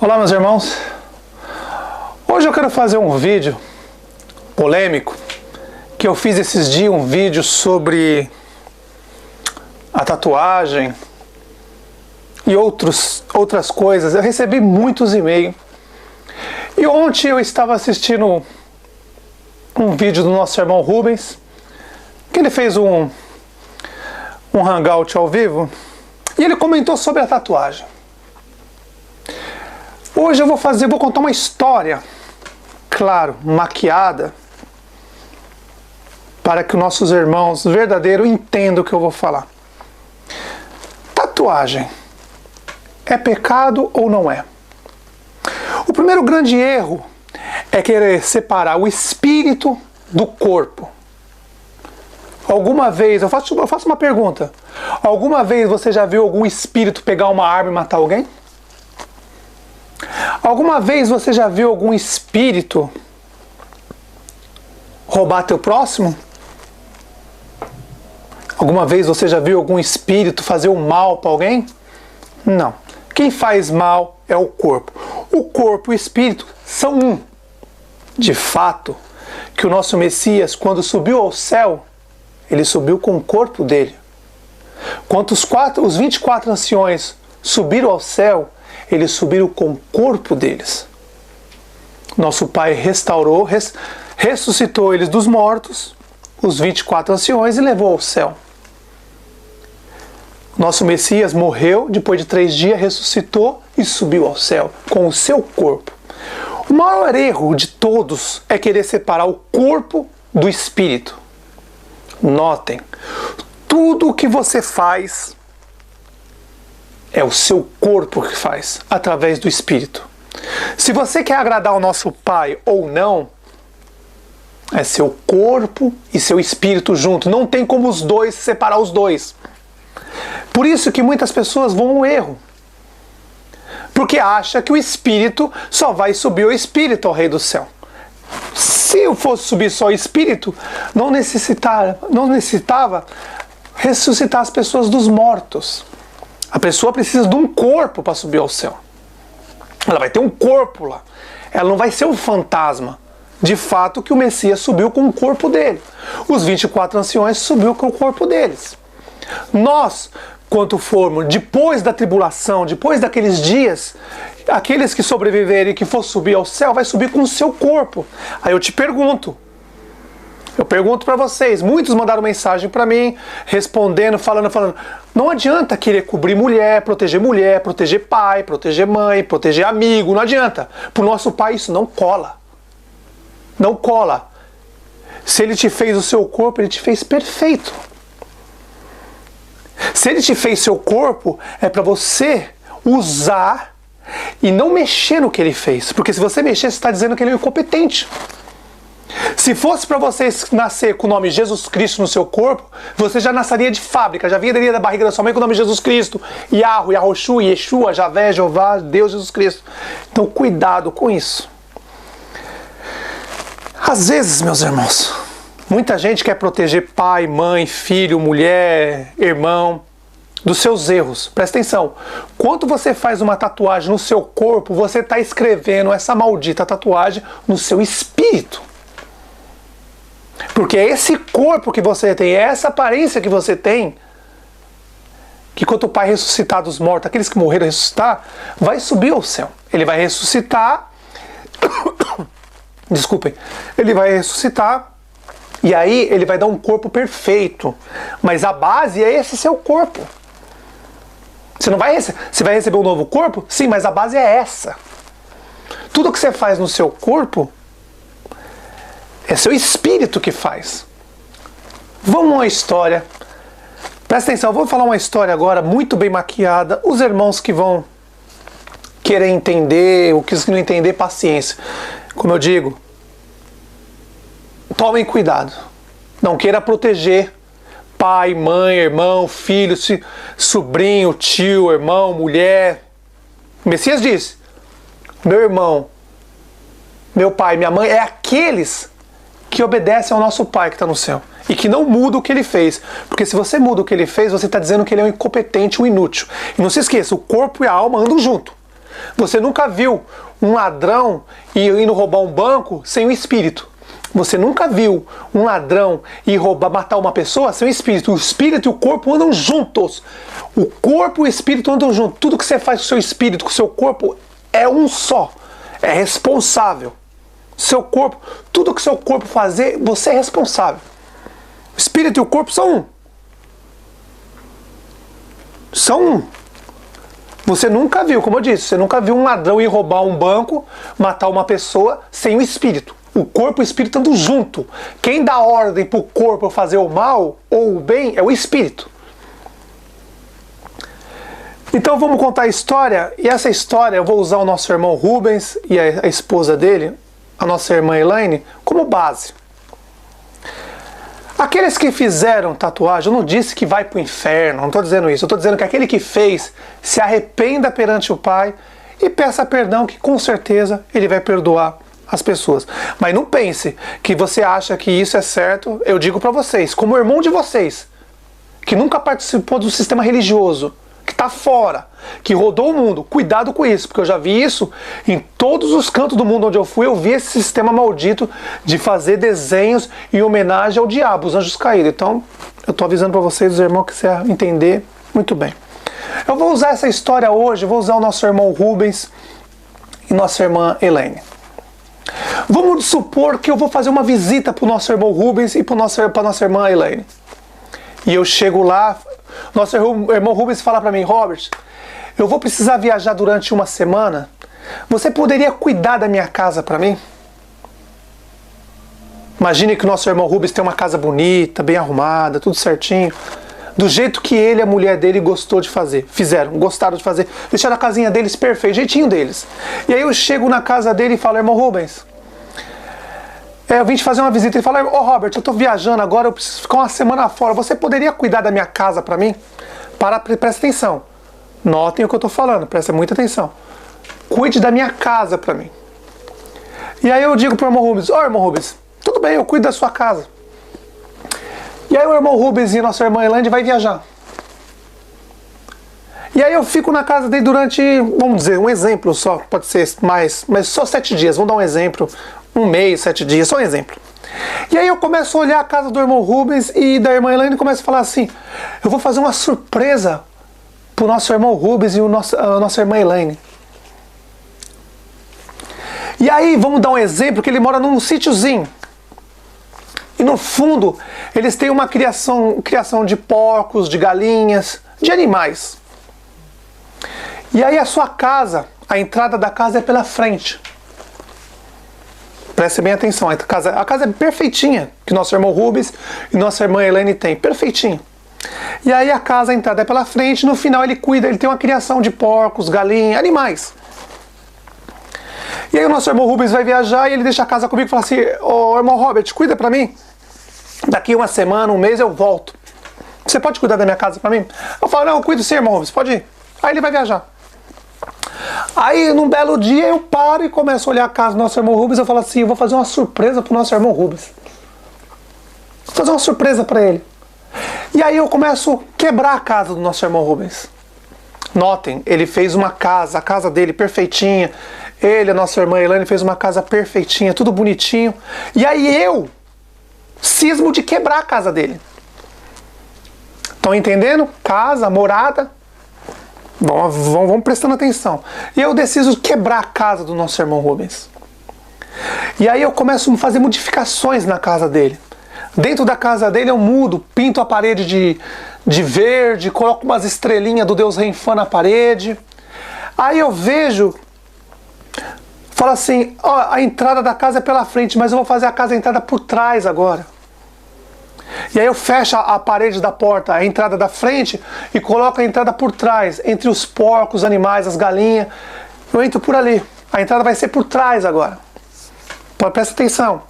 Olá, meus irmãos. Hoje eu quero fazer um vídeo polêmico que eu fiz esses dias, um vídeo sobre a tatuagem e outras coisas. Eu recebi muitos e-mails. E ontem eu estava assistindo um vídeo do nosso irmão Rubens, que ele fez um hangout ao vivo, e ele comentou sobre a tatuagem. Hoje eu vou contar uma história, claro, maquiada, para que os nossos irmãos verdadeiros entendam o que eu vou falar. Tatuagem é pecado ou não é? O primeiro grande erro é querer separar o espírito do corpo. Alguma vez, eu faço uma pergunta. Alguma vez você já viu algum espírito pegar uma arma e matar alguém? Alguma vez você já viu algum espírito roubar teu próximo? Alguma vez você já viu algum espírito fazer um mal para alguém? Não. Quem faz mal é o corpo. O corpo e o espírito são um. De fato, que o nosso Messias, quando subiu ao céu, ele subiu com o corpo dele. Quando os 24 anciões subiram ao céu, eles subiram com o corpo deles. Nosso Pai restaurou, ressuscitou eles dos mortos, os 24 anciões, e levou ao céu. Nosso Messias morreu, depois de 3 dias ressuscitou e subiu ao céu com o seu corpo. O maior erro de todos é querer separar o corpo do espírito. Notem, tudo o que você faz é o seu corpo que faz, através do espírito. Se você quer agradar o nosso Pai ou não, é seu corpo e seu espírito junto. Não tem como os dois separar os dois. Por isso que muitas pessoas vão ao erro. Porque acha que o espírito só vai subir o espírito ao Rei do Céu. Se eu fosse subir só o espírito, não necessitava ressuscitar as pessoas dos mortos. A pessoa precisa de um corpo para subir ao céu. Ela vai ter um corpo lá. Ela não vai ser um fantasma. De fato que o Messias subiu com o corpo dele. Os 24 anciões subiu com o corpo deles. Nós, quando formos depois da tribulação, depois daqueles dias, aqueles que sobreviverem e que for subir ao céu, vai subir com o seu corpo. Aí eu te pergunto, para vocês, muitos mandaram mensagem para mim, respondendo, falando, não adianta querer cobrir mulher, proteger pai, proteger mãe, proteger amigo, não adianta. Para o nosso Pai isso não cola. Não cola. Se Ele te fez o seu corpo, Ele te fez perfeito. Se Ele te fez seu corpo, é para você usar e não mexer no que Ele fez. Porque se você mexer, você está dizendo que Ele é incompetente. Se fosse para você nascer com o nome Jesus Cristo no seu corpo, você já nasceria de fábrica, já viria da barriga da sua mãe com o nome Jesus Cristo, Yahweh, Yahoshu, Yeshua, Javé, Jeová, Deus, Jesus Cristo. Então cuidado com isso. Às vezes, meus irmãos, muita gente quer proteger pai, mãe, filho, mulher, irmão dos seus erros. Presta atenção. Quando você faz uma tatuagem no seu corpo, você está escrevendo essa maldita tatuagem no seu espírito. Porque é esse corpo que você tem, é essa aparência que você tem, que quando o Pai ressuscitar dos mortos, aqueles que morreram ressuscitar, vai subir ao céu. Ele vai ressuscitar, desculpem, ele vai ressuscitar, e aí ele vai dar um corpo perfeito. Mas a base é esse seu corpo. Você vai receber um novo corpo? Sim, mas a base é essa. Tudo que você faz no seu corpo é seu espírito que faz. Vamos a uma história. Presta atenção, eu vou falar uma história agora muito bem maquiada. Os irmãos que vão querer entender, ou que não entender, paciência. Como eu digo, tomem cuidado. Não queira proteger pai, mãe, irmão, filho, sobrinho, tio, irmão, mulher. O Messias disse: meu irmão, meu pai, minha mãe, é aqueles que obedecem ao nosso Pai que está no céu. e que não muda o que ele fez. Porque se você muda o que ele fez, você está dizendo que ele é um incompetente, um inútil. E não se esqueça, o corpo e a alma andam junto. Você nunca viu um ladrão indo roubar um banco sem o espírito. Você nunca viu um ladrão ir matar uma pessoa sem o espírito. O espírito e o corpo andam juntos. O corpo e o espírito andam juntos. Tudo que você faz com o seu espírito, com o seu corpo, é um só. É responsável. Seu corpo, tudo que seu corpo fazer, você é responsável. O espírito e o corpo são um. São um. Você nunca viu, como eu disse, você nunca viu um ladrão ir roubar um banco, matar uma pessoa sem o espírito. O corpo e o espírito andam junto. Quem dá ordem para o corpo fazer o mal ou o bem é o espírito. Então vamos contar a história, e essa história eu vou usar o nosso irmão Rubens e a esposa dele, a nossa irmã Elaine, como base. Aqueles que fizeram tatuagem, eu não disse que vai para o inferno, não estou dizendo isso. Eu estou dizendo que aquele que fez, se arrependa perante o Pai e peça perdão, que com certeza Ele vai perdoar as pessoas. Mas não pense que você acha que isso é certo. Eu digo para vocês, como irmão de vocês, que nunca participou do sistema religioso, que está fora, que rodou o mundo, cuidado com isso, porque eu já vi isso em todos os cantos do mundo onde eu fui. Eu vi esse sistema maldito de fazer desenhos em homenagem ao diabo, os anjos caídos. Então, eu estou avisando para vocês, os irmãos, que você entender muito bem. Eu vou usar essa história hoje, eu vou usar o nosso irmão Rubens e nossa irmã Elaine. Vamos supor que eu vou fazer uma visita para o nosso irmão Rubens e para nossa irmã Elaine. E eu chego lá, nosso irmão Rubens fala para mim: Robert, eu vou precisar viajar durante uma semana. Você poderia cuidar da minha casa para mim? Imagine que o nosso irmão Rubens tem uma casa bonita, bem arrumada, tudo certinho. Do jeito que ele e a mulher dele gostaram de fazer. Deixaram a casinha deles perfeita, jeitinho deles. E aí eu chego na casa dele e falo: irmão Rubens, eu vim te fazer uma visita. Ele fala: Robert, eu estou viajando agora, eu preciso ficar uma semana fora. Você poderia cuidar da minha casa para mim? Presta atenção. Notem o que eu estou falando, presta muita atenção. Cuide da minha casa para mim. E aí eu digo para o irmão Rubens: irmão Rubens, tudo bem, eu cuido da sua casa. E aí o irmão Rubens e nossa irmã Elaine vai viajar. E aí eu fico na casa dele durante, vamos dizer, um exemplo só, pode ser mais, mas só 7 dias, vamos dar um exemplo, 1 mês, 7 dias, só um exemplo. E aí eu começo a olhar a casa do irmão Rubens e da irmã Elaine e começo a falar assim: eu vou fazer uma surpresa para o nosso irmão Rubens e a nossa irmã Elaine. E aí vamos dar um exemplo que ele mora num sítiozinho. E no fundo, eles têm uma criação de porcos, de galinhas, de animais. E aí a sua casa, a entrada da casa é pela frente. Preste bem atenção, a casa é perfeitinha, que nosso irmão Rubens e nossa irmã Elaine tem, perfeitinha. E aí a casa, a entrada é pela frente, no final ele cuida, ele tem uma criação de porcos, galinhas, animais. E aí o nosso irmão Rubens vai viajar e ele deixa a casa comigo e fala assim: irmão Robert, cuida pra mim. Daqui uma semana, 1 mês eu volto. Você pode cuidar da minha casa pra mim? Eu falo: não, eu cuido sim, irmão Rubens, pode ir. Aí ele vai viajar. Aí num belo dia eu paro e começo a olhar a casa do nosso irmão Rubens. Eu falo assim: eu vou fazer uma surpresa pro nosso irmão Rubens. Vou fazer uma surpresa pra ele. E aí eu começo a quebrar a casa do nosso irmão Rubens. Notem, ele fez uma casa, a casa dele perfeitinha. Ele, a nossa irmã Elaine, fez uma casa perfeitinha, tudo bonitinho. E aí eu cismo de quebrar a casa dele. Estão entendendo? Casa, morada. Vamos prestando atenção. E eu decido quebrar a casa do nosso irmão Rubens. E aí eu começo a fazer modificações na casa dele. Dentro da casa dele eu mudo, pinto a parede de verde, coloco umas estrelinhas do Deus Renfã na parede. Aí eu vejo, falo assim: a entrada da casa é pela frente, mas eu vou fazer a casa entrada por trás agora. E aí eu fecho a parede da porta, a entrada da frente, e coloco a entrada por trás, entre os porcos, os animais, as galinhas. Eu entro por ali. A entrada vai ser por trás agora. Presta atenção.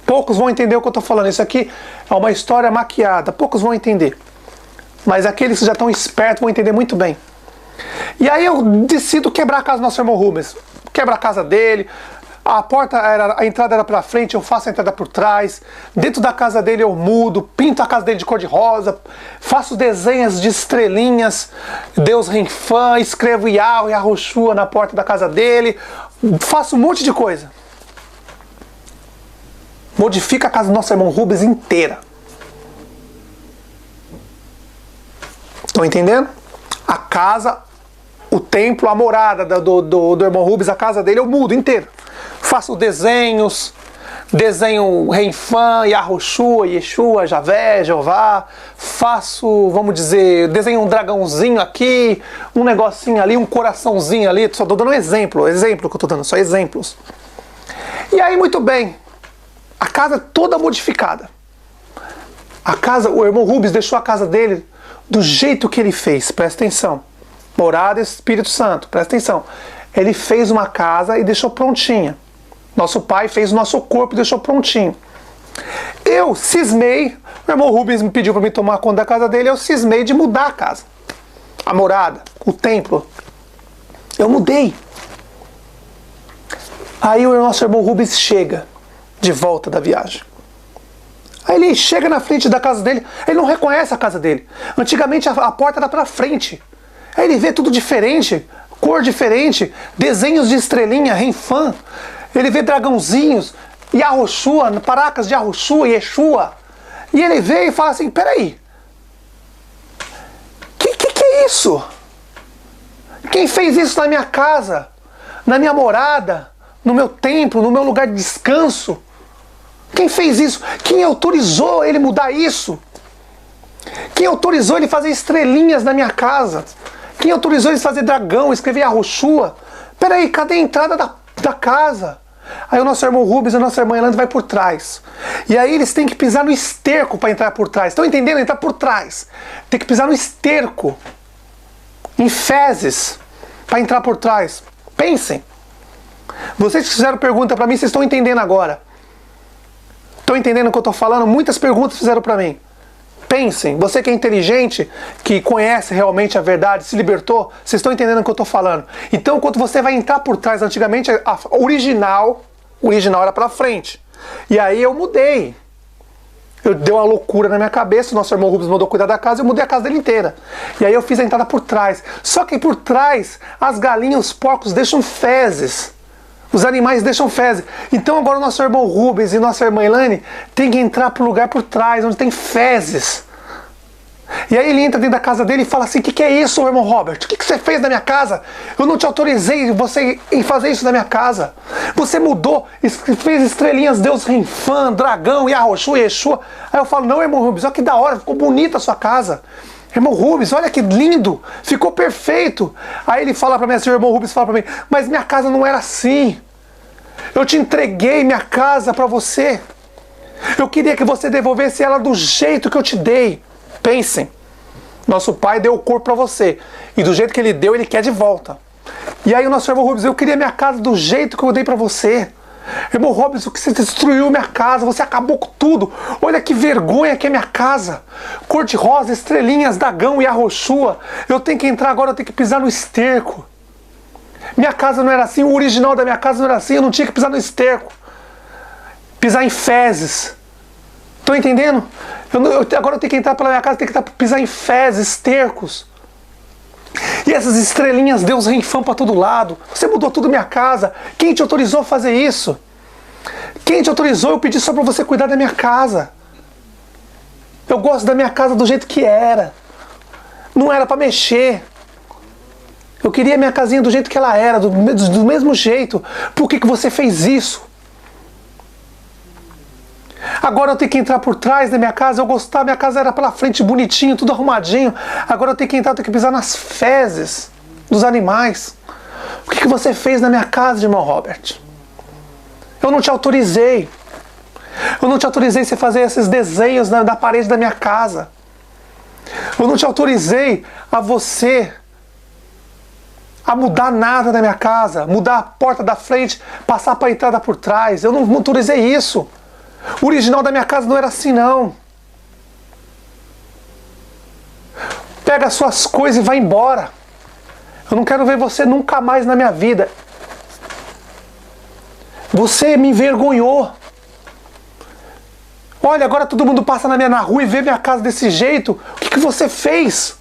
Poucos vão entender o que eu estou falando. Isso aqui é uma história maquiada. Poucos vão entender. Mas aqueles que já estão espertos vão entender muito bem. E aí eu decido quebrar a casa do nosso irmão Rubens. Quebra a casa dele, a entrada era para frente, eu faço a entrada por trás. Dentro da casa dele eu mudo, pinto a casa dele de cor de rosa, faço desenhos de estrelinhas, Deus Renfã, escrevo Yahweh e Yahushua na porta da casa dele, faço um monte de coisa. Modifica a casa do nosso irmão Rubens inteira. Estão entendendo? A casa, o templo, a morada do irmão Rubens, a casa dele eu mudo inteiro. Faço desenhos, desenho Renfã, Yahushua, Yeshua, Javé, Jeová. Faço, vamos dizer, desenho um dragãozinho aqui, um negocinho ali, um coraçãozinho ali. Só estou dando um exemplo que eu estou dando, só exemplos. E aí, muito bem, a casa toda modificada. A casa, o irmão Rubens deixou a casa dele do jeito que ele fez, presta atenção. Morada Espírito Santo, presta atenção. Ele fez uma casa e deixou prontinha. Nosso pai fez o nosso corpo e deixou prontinho. Eu cismei, o irmão Rubens me pediu para me tomar conta da casa dele, eu cismei de mudar a casa. A morada, o templo. Eu mudei. Aí o nosso irmão Rubens chega de volta da viagem. Aí ele chega na frente da casa dele, ele não reconhece a casa dele. Antigamente a porta era para frente. Aí ele vê tudo diferente, cor diferente, desenhos de estrelinha, Renfã. Ele vê dragãozinhos, Yahushua, paracas de Yahushua, Yeshua. E ele vê e fala assim, peraí, que é isso? Quem fez isso na minha casa, na minha morada, no meu templo, no meu lugar de descanso? Quem fez isso? Quem autorizou ele mudar isso? Quem autorizou ele fazer estrelinhas na minha casa? Quem autorizou ele fazer dragão, escrever Yahushua? Peraí, cadê a entrada da casa? Aí o nosso irmão Rubens e a nossa irmã Elanda vai por trás. E aí eles têm que pisar no esterco para entrar por trás. Estão entendendo? Entrar por trás. Tem que pisar no esterco, em fezes, para entrar por trás. Pensem. Vocês que fizeram pergunta para mim, vocês estão entendendo agora. Estão entendendo o que eu estou falando? Muitas perguntas fizeram para mim. Pensem, você que é inteligente, que conhece realmente a verdade, se libertou, vocês estão entendendo o que eu estou falando. Então, quando você vai entrar por trás, antigamente a original era para frente. E aí eu mudei. Eu dei uma loucura na minha cabeça, o nosso irmão Rubens mandou cuidar da casa, eu mudei a casa dele inteira. E aí eu fiz a entrada por trás. Só que por trás, as galinhas, os porcos deixam fezes. Os animais deixam fezes. Então agora o nosso irmão Rubens e nossa irmã Elaine tem que entrar para o lugar por trás, onde tem fezes. E aí ele entra dentro da casa dele e fala assim, o que é isso, irmão Robert? O que você fez na minha casa? Eu não te autorizei você em fazer isso na minha casa. Você mudou, fez estrelinhas, Deus Renfã, dragão, Yahushua, Yeshua. Aí eu falo, não, irmão Rubens, olha que da hora, ficou bonita a sua casa. Irmão Rubens, olha que lindo, ficou perfeito. Aí ele fala para mim assim, o irmão Rubens fala para mim, mas minha casa não era assim. Eu te entreguei minha casa para você. Eu queria que você devolvesse ela do jeito que eu te dei. Pensem, nosso pai deu o corpo para você. E do jeito que ele deu, ele quer de volta. E aí o nosso irmão Rubens, eu queria minha casa do jeito que eu dei para você. Irmão Rubens, o que você destruiu minha casa, você acabou com tudo. Olha que vergonha que é minha casa. Cor de rosa, estrelinhas, dragão e Yahushua. Eu tenho que entrar agora, eu tenho que pisar no esterco. Minha casa não era assim, o original da minha casa não era assim, eu não tinha que pisar no esterco. Pisar em fezes. Estão entendendo? Agora eu tenho que entrar pela minha casa, tenho que pisar em fezes, estercos. E essas estrelinhas, Deus Renfã para todo lado. Você mudou tudo minha casa. Quem te autorizou a fazer isso? Quem te autorizou? Eu pedi só para você cuidar da minha casa. Eu gosto da minha casa do jeito que era. Não era para mexer. Eu queria minha casinha do jeito que ela era, do mesmo jeito. Por que você fez isso? Agora eu tenho que entrar por trás da minha casa. Eu gostava, minha casa era pela frente, bonitinho, tudo arrumadinho. Agora eu tenho que entrar, eu tenho que pisar nas fezes dos animais. O que você fez na minha casa, irmão Robert? Eu não te autorizei. Eu não te autorizei você fazer esses desenhos na parede da minha casa. Eu não te autorizei a você a mudar nada da minha casa, mudar a porta da frente, passar para a entrada por trás. Eu não autorizei isso. O original da minha casa não era assim, não. Pega as suas coisas e vai embora. Eu não quero ver você nunca mais na minha vida. Você me envergonhou. Olha, agora todo mundo passa na rua e vê minha casa desse jeito. O que você fez?